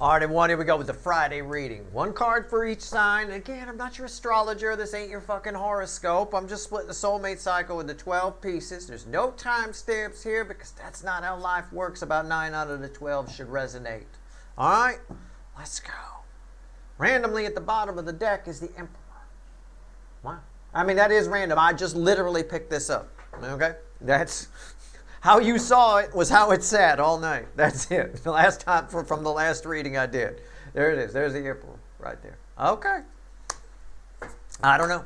All right, everyone, here we go with the Friday reading. One card for each sign. Again, I'm not your astrologer. This ain't your fucking horoscope. I'm just splitting the soulmate cycle into 12 pieces. There's no time stamps here because that's not how life works. About 9 out of the 12 should resonate. All right, let's go. Randomly at the bottom of the deck is the Emperor. Wow. I mean, that is random. I just literally picked this up. Okay? That's... How you saw it was how it sat all night. That's it. The last time from the last reading I did. There it is. There's the Emperor right there. Okay. I don't know.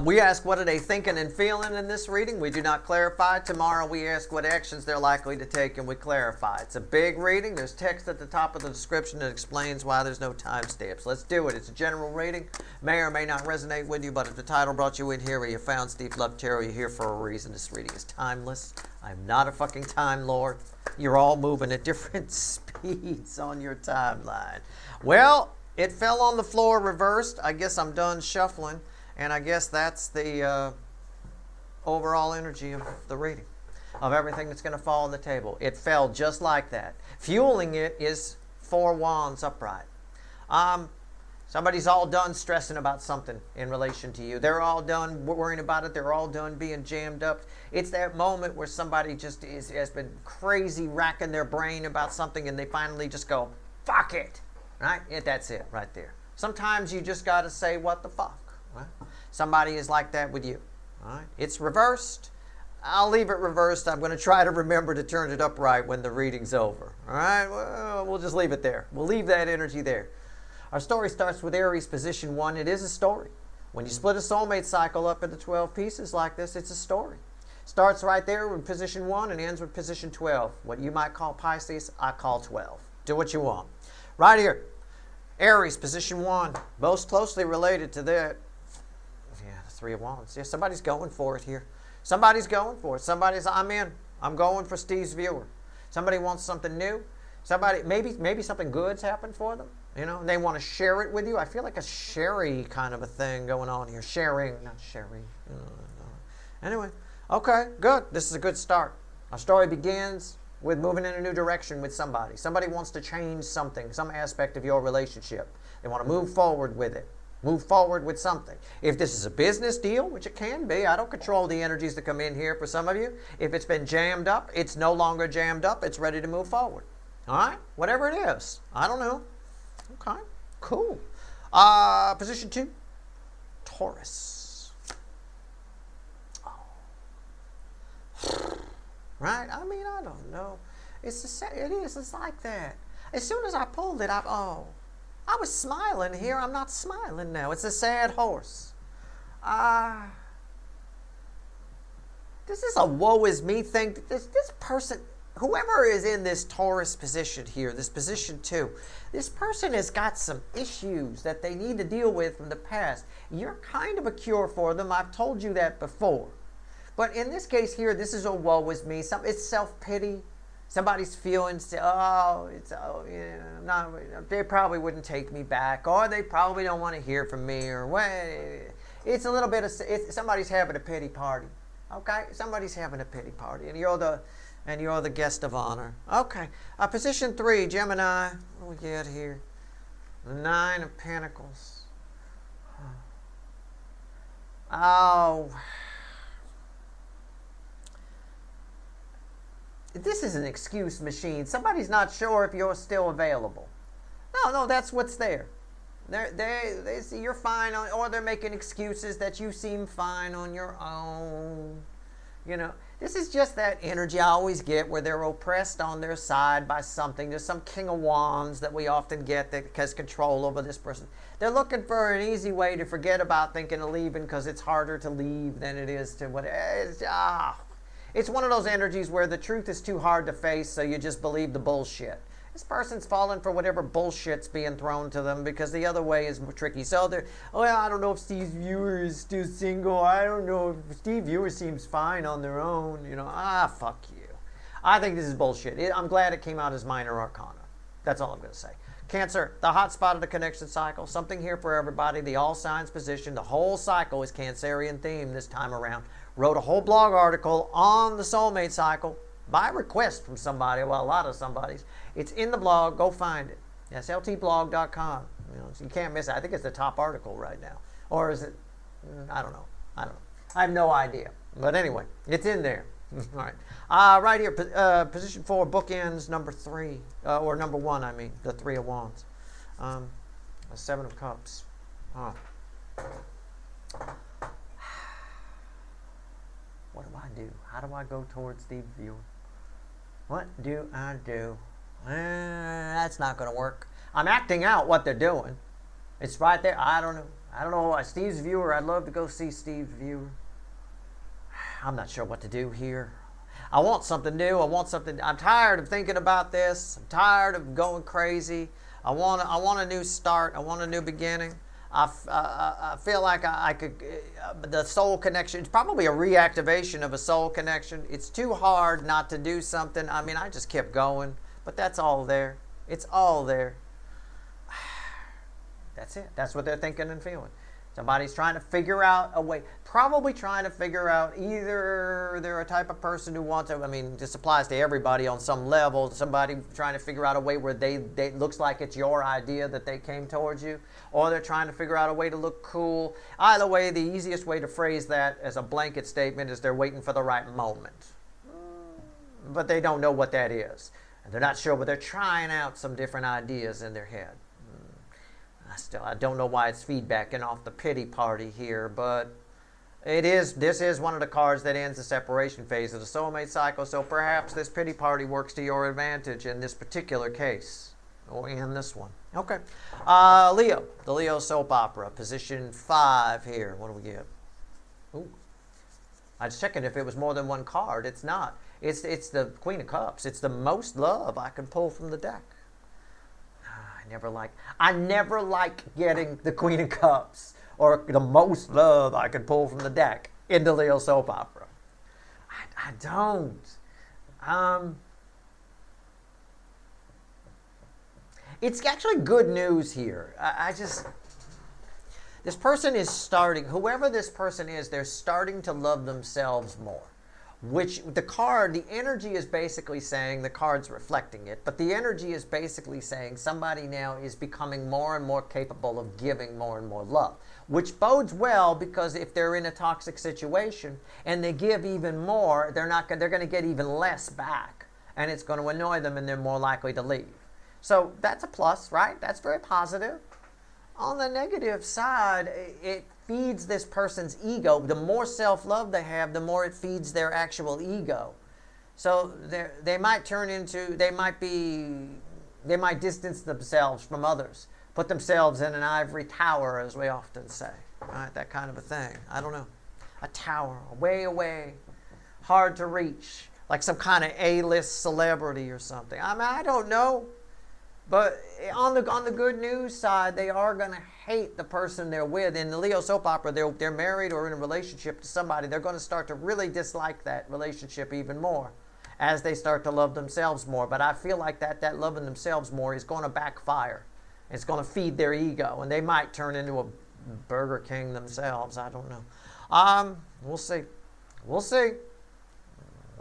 We ask what are they thinking and feeling in this reading. We do not clarify. Tomorrow we ask what actions they're likely to take and we clarify. It's a big reading. There's text at the top of the description that explains why there's no timestamps. Let's do it. It's a general reading. May or may not resonate with you, but if the title brought you in here or you found Steve Love Tarot, you're here for a reason. This reading is timeless. I'm not a fucking time lord. You're all moving at different speeds on your timeline. Well, it fell on the floor reversed. I guess I'm done shuffling. And I guess that's the overall energy of the reading, of everything that's going to fall on the table. It fell just like that. Fueling it is 4 wands upright. Somebody's all done stressing about something in relation to you. They're all done worrying about it. They're all done being jammed up. It's that moment where somebody just has been crazy racking their brain about something and they finally just go, fuck it. Right? That's it right there. Sometimes you just got to say, what the fuck? Right? Somebody is like that with you. All right? It's reversed. I'll leave it reversed. I'm going to try to remember to turn it upright when the reading's over. All right? Well, we'll just leave it there. We'll leave that energy there. Our story starts with Aries position 1. It is a story. When you split a soulmate cycle up into 12 pieces like this, it's a story. Starts right there with position 1 and ends with position 12. What you might call Pisces, I call 12. Do what you want. Right here. Aries position 1. Most closely related to that. Yeah, the 3 of Wands. Yeah, somebody's going for it here. Somebody's going for it. Somebody's, I'm in. I'm going for Steve's viewer. Somebody wants something new. Somebody, maybe something good's happened for them. You know, and they want to share it with you. I feel like a sherry kind of a thing going on here. Sharing, not sherry. Anyway, okay, good. This is a good start. Our story begins with moving in a new direction with somebody. Somebody wants to change something, some aspect of your relationship. They want to move forward with it. Move forward with something. If this is a business deal, which it can be, I don't control the energies that come in here for some of you. If it's been jammed up, it's no longer jammed up. It's ready to move forward. All right? Whatever it is. I don't know. Okay. Cool. Position 2. Taurus. Oh. Right? I mean, I don't know. It is. It's like that. As soon as I pulled it, I was smiling here. I'm not smiling now. It's a sad horse. This is a woe is me thing. This person, whoever is in this Taurus position here, this position 2, this person has got some issues that they need to deal with from the past. You're kind of a cure for them. I've told you that before. But in this case here, this is a woe is me. It's self-pity. Somebody's feeling, they probably wouldn't take me back, or they probably don't want to hear from me, or it's a little bit of, somebody's having a pity party, okay? Somebody's having a pity party, and you're the guest of honor, okay? Position 3, Gemini. What do we get here? The 9 of Pentacles. Oh. This is an excuse machine. Somebody's not sure if you're still available. No, that's what's there. They see you're fine, or they're making excuses that you seem fine on your own. You know, this is just that energy I always get where they're oppressed on their side by something. There's some King of Wands that we often get that has control over this person. They're looking for an easy way to forget about thinking of leaving because it's harder to leave than it is to what. It's one of those energies where the truth is too hard to face, so you just believe the bullshit. This person's falling for whatever bullshit's being thrown to them because the other way is tricky. So they're, I don't know if Steve's viewer is still single. I don't know if Steve viewer seems fine on their own. You know, fuck you. I think this is bullshit. I'm glad it came out as minor arcana. That's all I'm going to say. Cancer, the hot spot of the connection cycle. Something here for everybody. The all signs position. The whole cycle is Cancerian theme this time around. Wrote a whole blog article on the soulmate cycle by request from somebody, well, a lot of somebody's. It's in the blog. Go find it. Yes, ltblog.com. So you can't miss it. I think it's the top article right now. Or is it? I don't know. I have no idea. But anyway, it's in there. All right. Right here, position 4, bookends number 3. Or number 1, I mean. The 3 of Wands. A 7 of Cups. Oh. What do I do? How do I go towards the viewer? What do I do? That's not going to work. I'm acting out what they're doing. It's right there. I don't know. I don't know. Steve's viewer. I'd love to go see Steve's viewer. I'm not sure what to do here. I want something new. I want something. I'm tired of thinking about this. I'm tired of going crazy. I want a new start. I want a new beginning. I feel like I could, the soul connection, it's probably a reactivation of a soul connection. It's too hard not to do something. I mean, I just kept going, but that's all there. It's all there. That's it. That's what they're thinking and feeling. Somebody's trying to figure out a way, probably trying to figure out either they're a type of person who wants to, I mean, this applies to everybody on some level, somebody trying to figure out a way where they looks like it's your idea that they came towards you, or they're trying to figure out a way to look cool. Either way, the easiest way to phrase that as a blanket statement is they're waiting for the right moment. But they don't know what that is. And they're not sure, but they're trying out some different ideas in their head. I don't know why it's feedbacking off the pity party here, but this is one of the cards that ends the separation phase of the soulmate cycle, so perhaps this pity party works to your advantage in this particular case, or in this one. Okay. Leo, the Leo soap opera, position 5 here. What do we get? Ooh. I was checking if it was more than one card. It's not. It's the Queen of Cups. It's the most love I can pull from the deck. I never like getting the Queen of Cups or the most love I can pull from the deck in the Leo soap opera. I don't. It's actually good news here. This person is starting, whoever this person is, they're starting to love themselves more. Which the energy is basically saying, the card's reflecting it, but the energy is basically saying somebody now is becoming more and more capable of giving more and more love, which bodes well because if they're in a toxic situation and they give even more, they're going to get even less back, and it's going to annoy them and they're more likely to leave. So that's a plus, right? That's very positive. On the negative side, it feeds this person's ego. The more self-love they have, the more it feeds their actual ego. So they might distance themselves from others, put themselves in an ivory tower, as we often say, right? That kind of a thing. I don't know. A tower, way away, hard to reach, like some kind of A-list celebrity or something. I mean, I don't know. But on the good news side, they are going to hate the person they're with. In the Leo soap opera, they're married or in a relationship to somebody. They're going to start to really dislike that relationship even more as they start to love themselves more. But I feel like that loving themselves more is going to backfire. It's going to feed their ego, and they might turn into a Burger King themselves. I don't know. We'll see. We'll see.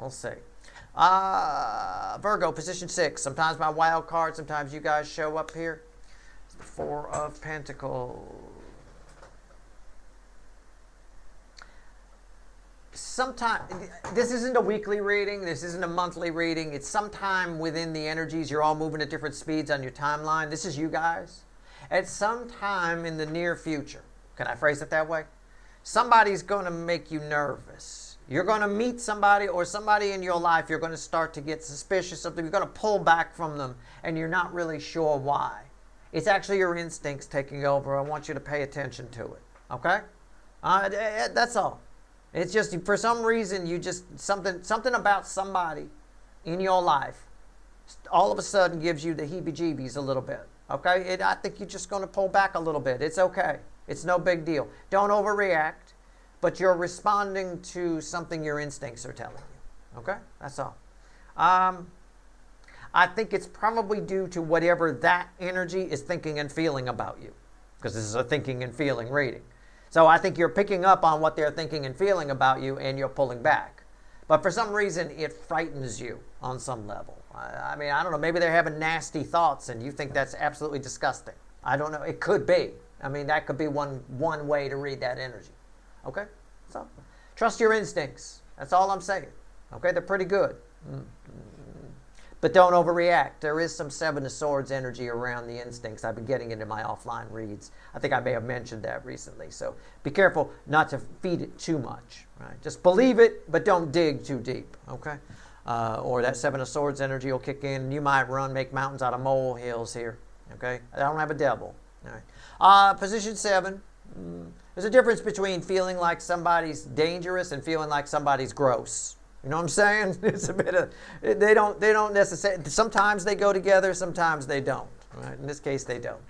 We'll see. Virgo, position 6. Sometimes my wild card, sometimes you guys show up here. It's the 4 of Pentacles. Sometime, this isn't a weekly reading. This isn't a monthly reading. It's sometime within the energies. You're all moving at different speeds on your timeline. This is you guys. At some time in the near future. Can I phrase it that way? Somebody's going to make you nervous. You're going to meet somebody or somebody in your life, you're going to start to get suspicious of them. You're going to pull back from them, and you're not really sure why. It's actually your instincts taking over. I want you to pay attention to it. Okay? That's all. It's just, for some reason, you just, something about somebody in your life all of a sudden gives you the heebie-jeebies a little bit. Okay? I think you're just going to pull back a little bit. It's okay. It's no big deal. Don't overreact. But you're responding to something your instincts are telling you. Okay? That's all. I think it's probably due to whatever that energy is thinking and feeling about you. Because this is a thinking and feeling reading. So I think you're picking up on what they're thinking and feeling about you, and you're pulling back. But for some reason, it frightens you on some level. I mean, I don't know. Maybe they're having nasty thoughts and you think that's absolutely disgusting. I don't know. It could be. I mean, that could be one way to read that energy. Okay? So, trust your instincts. That's all I'm saying. Okay? They're pretty good. But don't overreact. There is some Seven of Swords energy around the instincts. I've been getting into my offline reads. I think I may have mentioned that recently. So be careful not to feed it too much. Right? Just believe it, but don't dig too deep. Okay? Or that Seven of Swords energy will kick in, and you might make mountains out of molehills here. Okay? I don't have a devil. All right. Position 7. There's a difference between feeling like somebody's dangerous and feeling like somebody's gross. You know what I'm saying? It's a bit of, they don't necessarily, sometimes they go together, sometimes they don't. Right? In this case, they don't.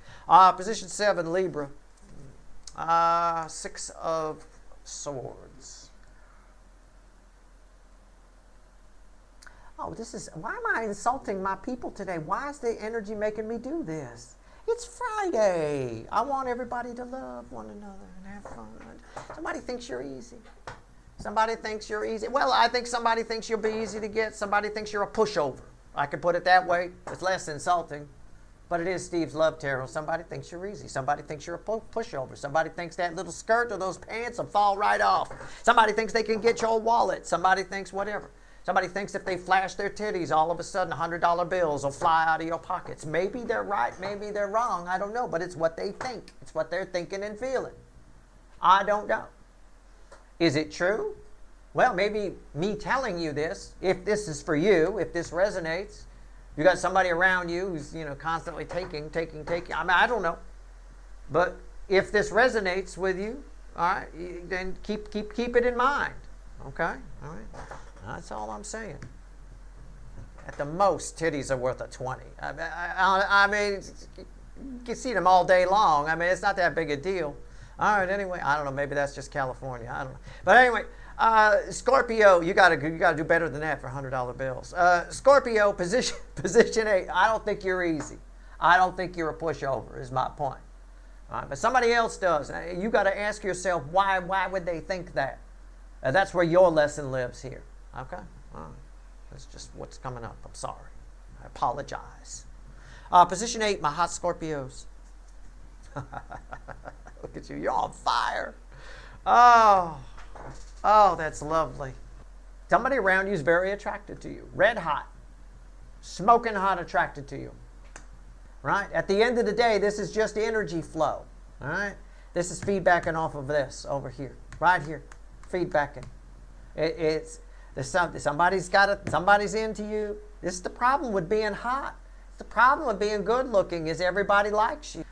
Position 7, Libra. 6 of Swords. Oh, why am I insulting my people today? Why is the energy making me do this? It's Friday. I want everybody to love one another and have fun. Somebody thinks you're easy. Somebody thinks you're easy. Well, I think somebody thinks you'll be easy to get. Somebody thinks you're a pushover. I could put it that way. It's less insulting. But it is Steve's Love Tarot. Somebody thinks you're easy. Somebody thinks you're a pushover. Somebody thinks that little skirt or those pants will fall right off. Somebody thinks they can get your wallet. Somebody thinks whatever. Somebody thinks if they flash their titties, all of a sudden $100 bills will fly out of your pockets. Maybe they're right. Maybe they're wrong. I don't know. But it's what they think. It's what they're thinking and feeling. I don't know. Is it true? Well, maybe me telling you this, if this is for you, if this resonates, you got somebody around you who's, constantly taking. I mean, I don't know. But if this resonates with you, all right, then keep it in mind. Okay? All right. That's all I'm saying. At the most, titties are worth a 20. I mean, you can see them all day long. I mean, it's not that big a deal. All right, anyway, I don't know. Maybe that's just California. I don't know. But anyway, Scorpio, you gotta do better than that for $100 bills. Scorpio, position 8. I don't think you're easy. I don't think you're a pushover, is my point. All right, but somebody else does. You got to ask yourself, why would they think that? That's where your lesson lives here. Okay? All right. That's just what's coming up. I'm sorry. I apologize. Position 8, my hot Scorpios. Look at you. You're on fire. Oh, that's lovely. Somebody around you is very attracted to you. Red hot. Smoking hot attracted to you. Right? At the end of the day, this is just energy flow. All right? This is feedbacking off of this over here. Right here. Feedbacking. Somebody's into you. This is the problem with being hot. The problem with being good looking is everybody likes you.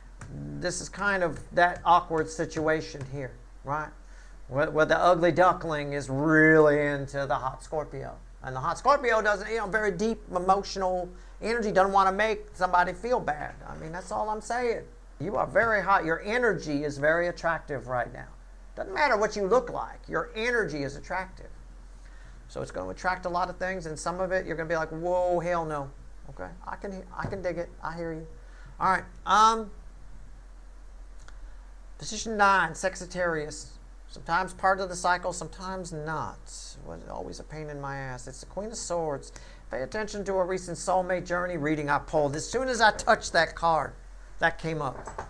This is kind of that awkward situation here, right? Where the ugly duckling is really into the hot Scorpio. And the hot Scorpio doesn't, very deep emotional energy, doesn't want to make somebody feel bad. I mean, that's all I'm saying. You are very hot. Your energy is very attractive right now. Doesn't matter what you look like. Your energy is attractive. So it's going to attract a lot of things, and some of it you're going to be like, whoa, hell no. Okay, I can dig it. I hear you. All right. Position 9, Sagittarius. Sometimes part of the cycle, sometimes not. Was always a pain in my ass. It's the Queen of Swords. Pay attention to a recent Soulmate journey reading I pulled. As soon as I touched that card, that came up.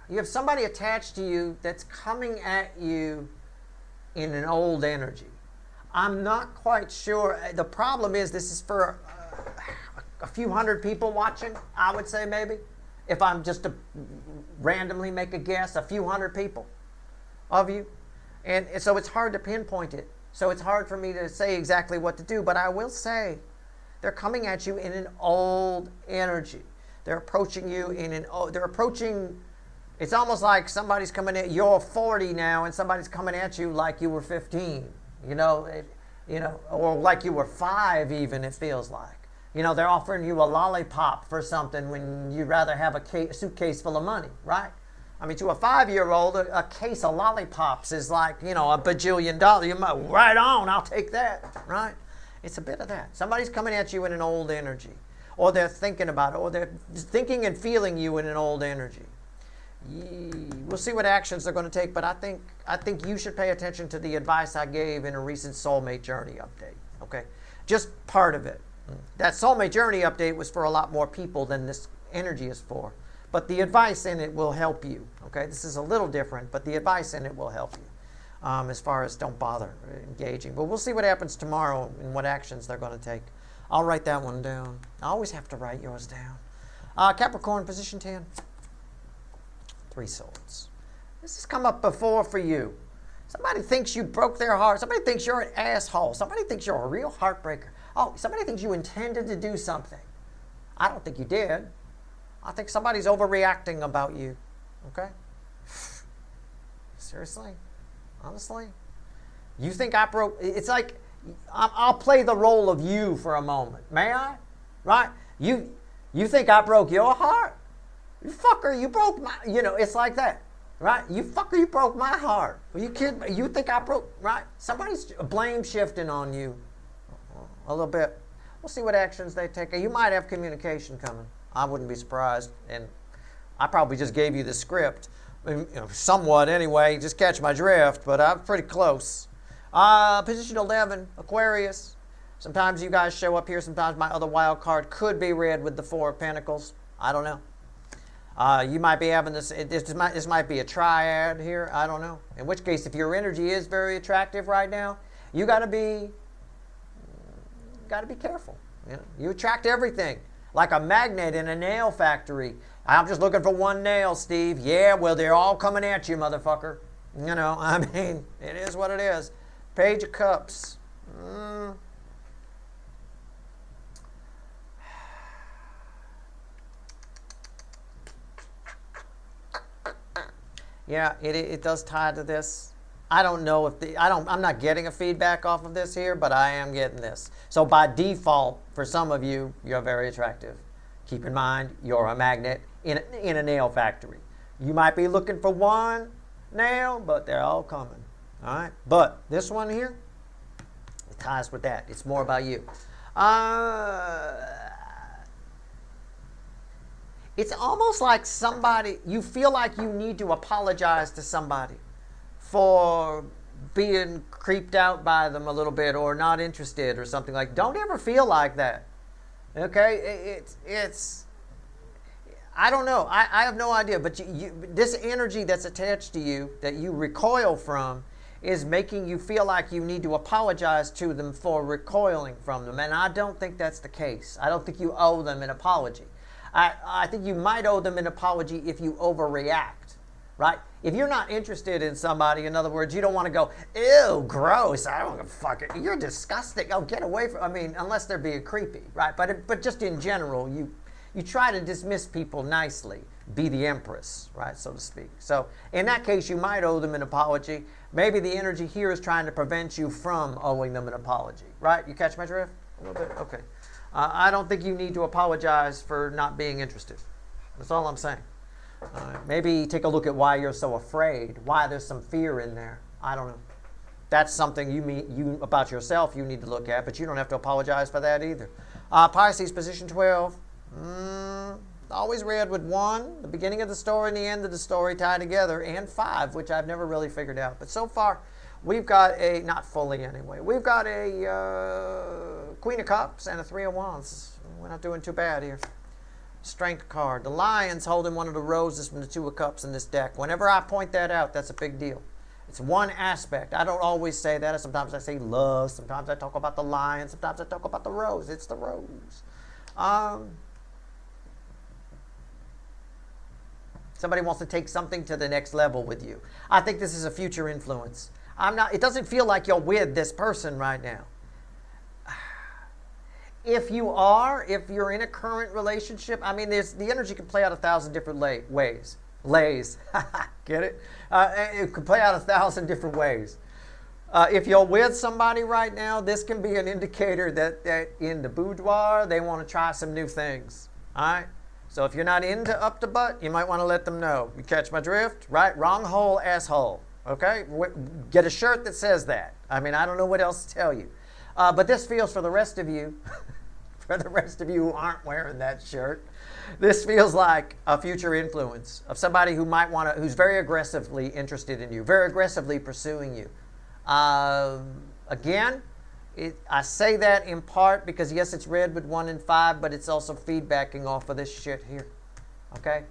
You have somebody attached to you that's coming at you in an old energy. I'm not quite sure. The problem is this is for a few hundred people watching, I would say maybe. If I'm just to randomly make a guess, a few hundred people of you. And so it's hard to pinpoint it. So it's hard for me to say exactly what to do. But I will say they're coming at you in an old energy. They're approaching you it's almost like somebody's coming at you're 40 now and somebody's coming at you like you were 15. Or like you were 5 even, it feels like. They're offering you a lollipop for something when you'd rather have a suitcase full of money, right? I mean, to a 5-year-old, a case of lollipops is like, a bajillion dollars. You might, right on, I'll take that, right? It's a bit of that. Somebody's coming at you in an old energy. Or they're thinking about it. Or they're thinking and feeling you in an old energy. we'll see what actions they're going to take, but I think you should pay attention to the advice I gave in a recent Soulmate Journey update, okay? Just part of it. That Soulmate Journey update was for a lot more people than this energy is for, but the advice in it will help you, okay? This is a little different, but the advice in it will help you as far as don't bother engaging. But we'll see what happens tomorrow and what actions they're going to take. I'll write that one down. I always have to write yours down. Capricorn, position 10. 3 Swords. This has come up before for you. Somebody thinks you broke their heart. Somebody thinks you're an asshole. Somebody thinks you're a real heartbreaker. Oh, somebody thinks you intended to do something. I don't think you did. I think somebody's overreacting about you. Okay? Seriously? Honestly? You think I broke... It's like, I'll play the role of you for a moment. May I? Right? You think I broke your heart? You fucker, you broke my... it's like that. Right? You fucker, you broke my heart. Are you kidding me? You think I broke... Right? Somebody's blame shifting on you a little bit. We'll see what actions they take. You might have communication coming. I wouldn't be surprised. And I probably just gave you the script. Somewhat anyway. Just catch my drift. But I'm pretty close. Position 11, Aquarius. Sometimes you guys show up here. Sometimes my other wild card could be read with the 4 of Pentacles. I don't know. You might be having this might be a triad here. I don't know. In which case, if your energy is very attractive right now, you got to be careful. You attract everything like a magnet in a nail factory. I'm just looking for one nail, Steve. Yeah, well, they're all coming at you, motherfucker. I mean, it is what it is. Page of Cups. Yeah, it does tie to this. I don't know if I'm not getting a feedback off of this here, but I am getting this. So by default, for some of you, you're very attractive. Keep in mind, you're a magnet in a nail factory. You might be looking for one nail, but they're all coming. All right? But this one here, it ties with that. It's more about you. It's almost like you feel like you need to apologize to somebody for being creeped out by them a little bit or not interested or something like. Don't ever feel like that. Okay? It's I don't know. I have no idea. But this energy that's attached to you that you recoil from is making you feel like you need to apologize to them for recoiling from them. And I don't think that's the case. I don't think you owe them an apology. I think you might owe them an apology if you overreact, right? If you're not interested in somebody, in other words, you don't want to go, ew, gross, I don't give a fuck, you're disgusting, oh, get away from, unless they're being creepy, right? But just in general, you try to dismiss people nicely, be the empress, right, so to speak. So in that case, you might owe them an apology. Maybe the energy here is trying to prevent you from owing them an apology, right? You catch my drift? A little bit? Okay. I don't think you need to apologize for not being interested. That's all I'm saying. Maybe take a look at why you're so afraid, why there's some fear in there. I don't know. That's something you about yourself you need to look at, but you don't have to apologize for that either. Pisces, position 12. Always read with 1, the beginning of the story and the end of the story tied together, and 5, which I've never really figured out. But so far, we've got not fully anyway, we've got a Queen of Cups and a 3 of Wands. We're not doing too bad here. Strength card. The Lion's holding one of the roses from the 2 of Cups in this deck. Whenever I point that out, that's a big deal. It's one aspect. I don't always say that. Sometimes I say love. Sometimes I talk about the lion. Sometimes I talk about the rose. It's the rose. Somebody wants to take something to the next level with you. I think this is a future influence. It doesn't feel like you're with this person right now. If you're in a current relationship, the energy can play out 1,000 different ways. Get it? It could play out 1,000 different ways. If you're with somebody right now, this can be an indicator that in the boudoir, they want to try some new things. All right? So if you're not into up the butt, you might want to let them know. You catch my drift? Right? Wrong hole, asshole. Okay? Get a shirt that says that. I don't know what else to tell you. But this feels for the rest of you, For the rest of you who aren't wearing that shirt, this feels like a future influence of somebody who might want to, who's very aggressively interested in you, very aggressively pursuing you. Again, I say that in part because, yes, it's read with 1 and 5, but it's also feedbacking off of this shit here. Okay?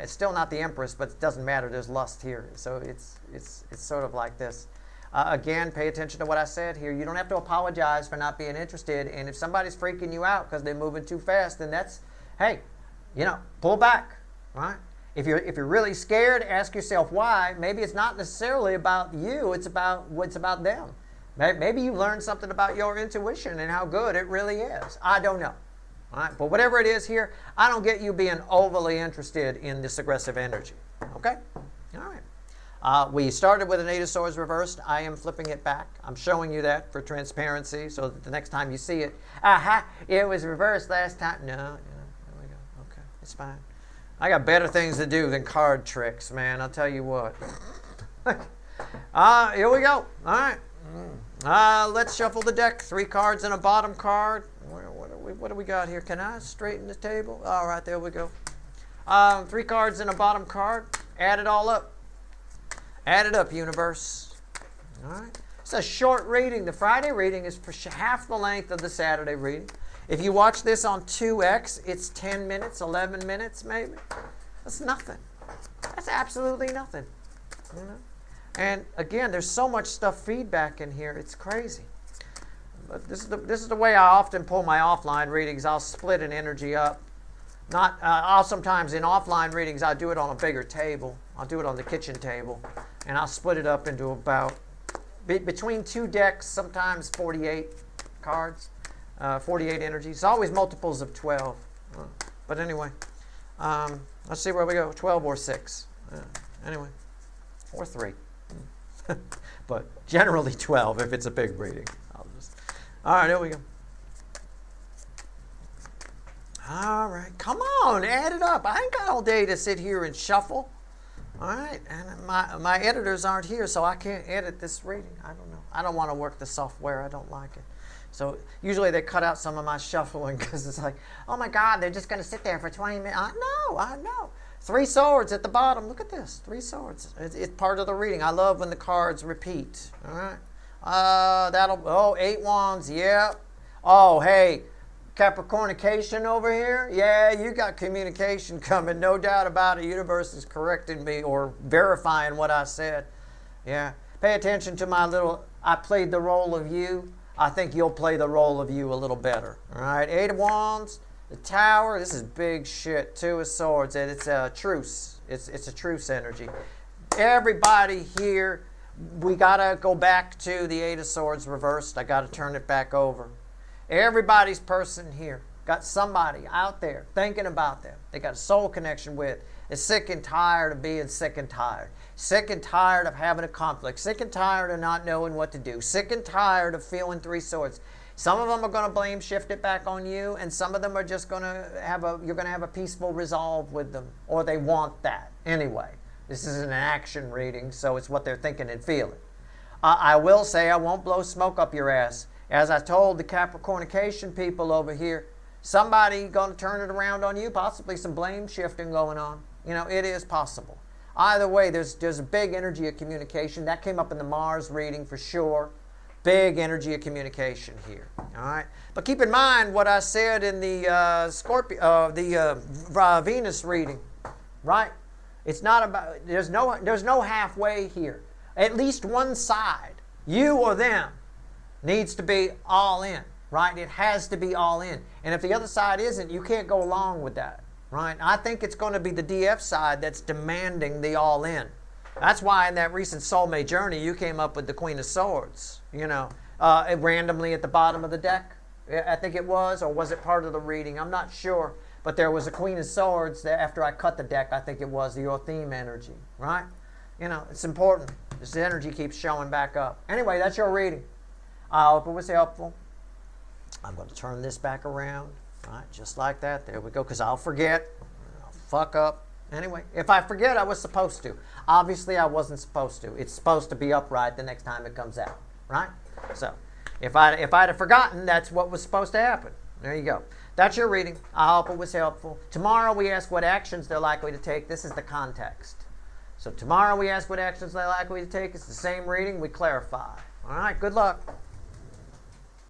It's still not the Empress, but it doesn't matter. There's lust here. So it's sort of like this. Again, pay attention to what I said here. You don't have to apologize for not being interested. And if somebody's freaking you out because they're moving too fast, then that's, hey, pull back, right? If you're really scared, ask yourself why. Maybe it's not necessarily about you. It's about them. Maybe you learned something about your intuition and how good it really is. I don't know. All right? But whatever it is here, I don't get you being overly interested in this aggressive energy. Okay? All right. We started with an 8 of Swords reversed. I am flipping it back. I'm showing you that for transparency so that the next time you see it, aha, it was reversed last time. No, there we go. Okay, it's fine. I got better things to do than card tricks, man. I'll tell you what. Here we go. All right. Let's shuffle the deck. 3 cards and a bottom card. What do we got here? Can I straighten the table? All right, there we go. 3 cards and a bottom card. Add it all up. Add it up, universe. All right. It's a short reading. The Friday reading is for half the length of the Saturday reading. If you watch this on 2x, it's 10 minutes, 11 minutes maybe. That's nothing. That's absolutely nothing. And again, there's so much stuff feedback in here. It's crazy. But this is the way I often pull my offline readings. I'll split an energy up. I'll sometimes in offline readings, I'll do it on a bigger table. I'll do it on the kitchen table. And I'll split it up into about, between 2 decks, sometimes 48 cards, 48 energies. It's always multiples of 12. But anyway, let's see where we go. 12 or 6. Anyway, or 3. But generally 12 if it's a big reading. All right, here we go. All right, come on, add it up. I ain't got all day to sit here and shuffle. All right, and my editors aren't here, so I can't edit this reading. I don't know. I don't want to work the software. I don't like it. So usually they cut out some of my shuffling because it's like, oh my God, they're just going to sit there for 20 minutes. I know. 3 swords at the bottom. Look at this. 3 swords. It's part of the reading. I love when the cards repeat. All right. 8 wands. Yep. Oh, hey, Capricornication over here. Yeah, you got communication coming. No doubt about it. Universe is correcting me or verifying what I said. Yeah. Pay attention to my little, I played the role of you. I think you'll play the role of you a little better. All right. 8 of wands. The Tower, this is big shit. 2 of Swords, and it's a truce. It's a truce energy. Everybody here, we got to go back to the 8 of Swords reversed. I got to turn it back over. Everybody's person here got somebody out there thinking about them. They got a soul connection with. Is sick and tired of being sick and tired. Sick and tired of having a conflict. Sick and tired of not knowing what to do. Sick and tired of feeling 3 swords. Some of them are going to blame shift it back on you, and some of them are just going to you're going to have a peaceful resolve with them, or they want that. Anyway, this is an action reading, so it's what they're thinking and feeling. I will say I won't blow smoke up your ass. As I told the Capricornication people over here, somebody going to turn it around on you, possibly some blame shifting going on. It is possible. Either way, there's a big energy of communication. That came up in the Mars reading for sure. Big energy of communication here, all right? But keep in mind what I said in the Venus reading, right? It's not about, there's no halfway here. At least one side, you or them, needs to be all in, right? It has to be all in. And if the other side isn't, you can't go along with that, right? I think it's going to be the DF side that's demanding the all in. That's why in that recent Soulmate journey, you came up with the Queen of Swords, randomly at the bottom of the deck, I think it was, or was it part of the reading? I'm not sure. But there was a Queen of Swords that after I cut the deck, I think it was your theme energy, right? It's important. This energy keeps showing back up. Anyway, that's your reading. I hope it was helpful. I'm going to turn this back around, right? Just like that. There we go, because I'll forget. I'll fuck up. Anyway, if I forget, I was supposed to. Obviously, I wasn't supposed to. It's supposed to be upright the next time it comes out, right? So, if I'd have forgotten, that's what was supposed to happen. There you go. That's your reading. I hope it was helpful. Tomorrow we ask what actions they're likely to take. This is the context. So tomorrow we ask what actions they're likely to take. It's the same reading. We clarify. All right, good luck.